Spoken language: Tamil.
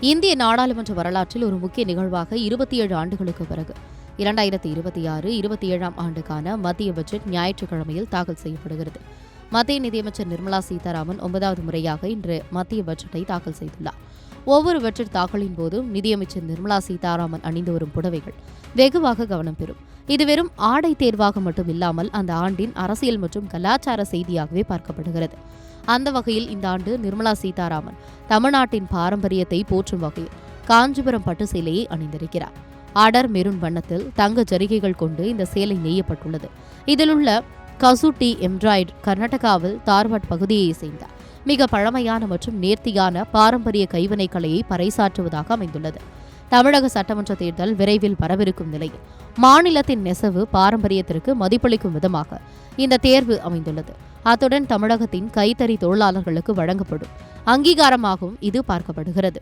இந்திய நாடாளுமன்ற வரலாற்றில் ஒரு முக்கிய நிகழ்வாக 27 ஆண்டுகளுக்கு பிறகு 2026-27ஆம் ஆண்டுக்கான மத்திய பட்ஜெட் ஞாயிற்றுக்கிழமையில் தாக்கல் செய்யப்படுகிறது. மத்திய நிதியமைச்சர் நிர்மலா சீதாராமன் 9வது முறையாக இன்று மத்திய பட்ஜெட்டை தாக்கல் செய்துள்ளார். ஒவ்வொரு பட்ஜெட் தாக்கலின் போதும் நிதியமைச்சர் நிர்மலா சீதாராமன் அணிந்து வரும் புடவைகள் வெகுவாக கவனம் பெறும். இது வெறும் ஆடை தேர்வாக மட்டும் இல்லாமல் அந்த ஆண்டின் அரசியல் மற்றும் கலாச்சார செய்தியாகவே பார்க்கப்படுகிறது. அந்த வகையில் இந்த ஆண்டு நிர்மலா சீதாராமன் தமிழ்நாட்டின் பாரம்பரியத்தை போற்றும் வகையில் காஞ்சிபுரம் பட்டு சேலையை அணிந்திருக்கிறார். அடர் மெரூன் வண்ணத்தில் தங்க ஜரிகைகள் கொண்டு இந்த சேலை நெய்யப்பட்டுள்ளது. இதில் உள்ள கசூட்டி எம்ப்ராய்டு கர்நாடகாவில் தார்வாட் பகுதியை சேர்ந்த மிக பழமையான மற்றும் நேர்த்தியான பாரம்பரிய கைவினை கலையை பறைசாற்றுவதாக அமைந்துள்ளது. தமிழக சட்டமன்ற தேர்தல் விரைவில் வரவிருக்கும் நிலையில் மாநிலத்தின் நெசவு பாரம்பரியத்திற்கு மதிப்பளிக்கும் விதமாக இந்த தேர்வு அமைந்துள்ளது. அத்துடன் தமிழகத்தின் கைத்தறி தொழிலாளர்களுக்கு வழங்கப்படும் அங்கீகாரமாகவும் இது பார்க்கப்படுகிறது.